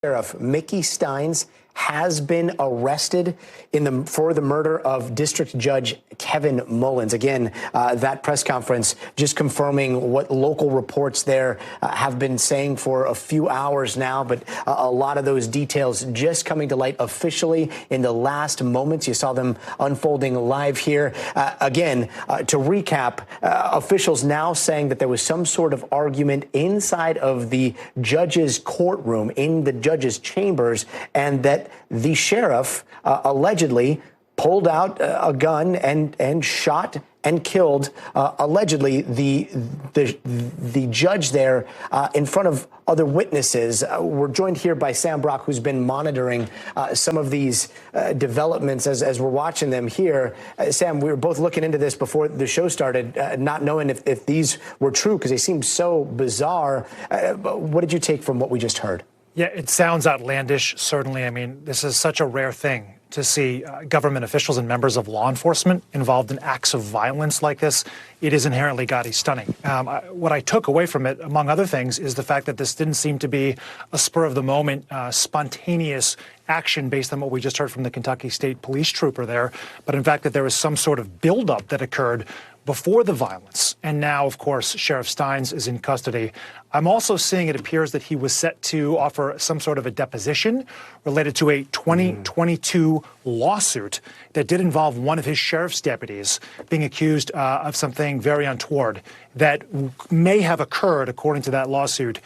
Sheriff Mickey Steins has been arrested for the murder of District Judge Kevin Mullins. Again, that press conference just confirming what local reports there have been saying for a few hours now, but a lot of those details just coming to light officially in the last moments. You saw them unfolding live here. Again, to recap, officials now saying that there was some sort of argument inside of the judge's courtroom, in the judge's chambers, and that the sheriff allegedly pulled out a gun and shot and killed allegedly the judge there in front of other witnesses. We're joined here by Sam Brock, who's been monitoring some of these developments as we're watching them here. Sam, we were both looking into this before the show started, not knowing if these were true because they seemed so bizarre. What did you take from what we just heard? Yeah, it sounds outlandish, certainly. I mean, this is such a rare thing to see government officials and members of law enforcement involved in acts of violence like this. It is inherently gaudy stunning. What I took away from it, among other things, is the fact that this didn't seem to be a spur-of-the-moment, spontaneous action based on what we just heard from the Kentucky State Police trooper there, but in fact that there was some sort of buildup that occurred before the violence. And now, of course, Sheriff Steins is in custody. I'm also seeing it appears that he was set to offer some sort of a deposition related to a 2022 lawsuit that did involve one of his sheriff's deputies being accused of something very untoward that may have occurred, according to that lawsuit,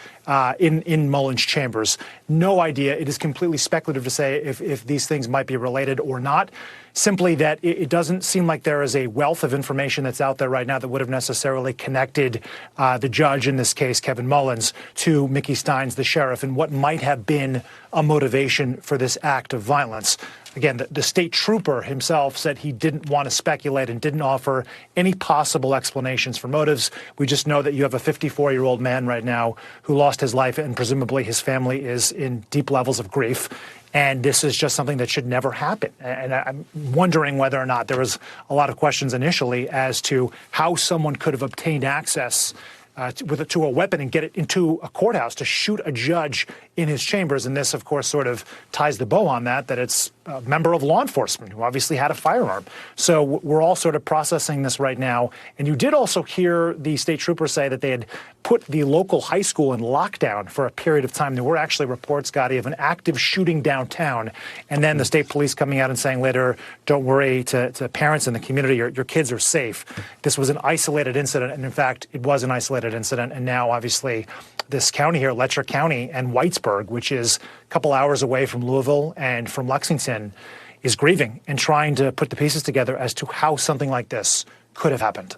in Mullins' chambers. No idea. It is completely speculative to say if these things might be related or not. Simply that it doesn't seem like there is a wealth of information that's out there right now that would have necessarily connected the judge, in this case, Kevin Mullins, to Mickey Steins, the sheriff, and what might have been a motivation for this act of violence. Again, the state trooper himself said he didn't want to speculate and didn't offer any possible explanations for motives. We just know that you have a 54-year-old man right now who lost his life, and presumably his family is in deep levels of grief. And this is just something that should never happen. And I'm wondering whether or not there was a lot of questions initially as to how someone could have obtained access to a weapon and get it into a courthouse to shoot a judge in his chambers. And this, of course, sort of ties the bow on that it's a member of law enforcement who obviously had a firearm. So we're all sort of processing this right now. And you did also hear the state trooper say that they had put the local high school in lockdown for a period of time. There were actually reports, Gotti, of an active shooting downtown. And then the state police coming out and saying later, don't worry, to parents in the community, your kids are safe. This was an isolated incident. And in fact, it was an isolated incident. And now, obviously, this county here, Letcher County and Whitesburg, which is a couple hours away from Louisville and from Lexington, is grieving and trying to put the pieces together as to how something like this could have happened.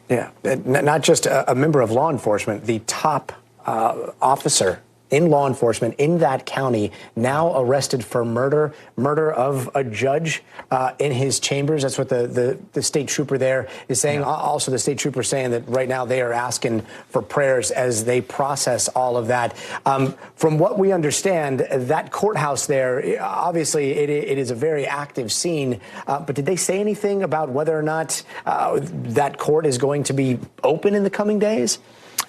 Yeah, not just a member of law enforcement, the top officer in law enforcement in that county now arrested for murder of a judge in his chambers. That's what the state trooper there is saying. Yeah. Also, the state trooper saying that right now they are asking for prayers as they process all of that. From what we understand, that courthouse there, obviously it is a very active scene. But did they say anything about whether or not that court is going to be open in the coming days?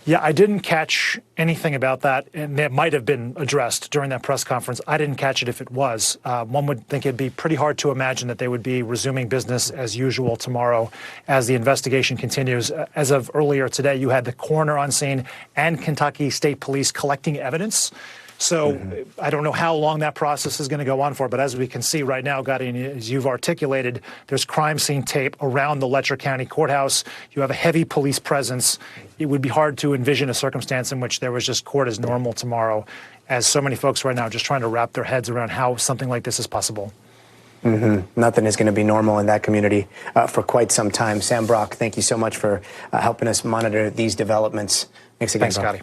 Yeah, I didn't catch anything about that, and it might have been addressed during that press conference. I didn't catch it if it was. One would think it'd be pretty hard to imagine that they would be resuming business as usual tomorrow as the investigation continues. As of earlier today, you had the coroner on scene and Kentucky State Police collecting evidence. So I don't know how long that process is going to go on for, but as we can see right now, Gotti, as you've articulated, there's crime scene tape around the Letcher County Courthouse. You have a heavy police presence. It would be hard to envision a circumstance in which there was just court as normal tomorrow, as so many folks right now are just trying to wrap their heads around how something like this is possible. Nothing is going to be normal in that community for quite some time. Sam Brock, thank you so much for helping us monitor these developments. Thanks again. Thanks, Gotti.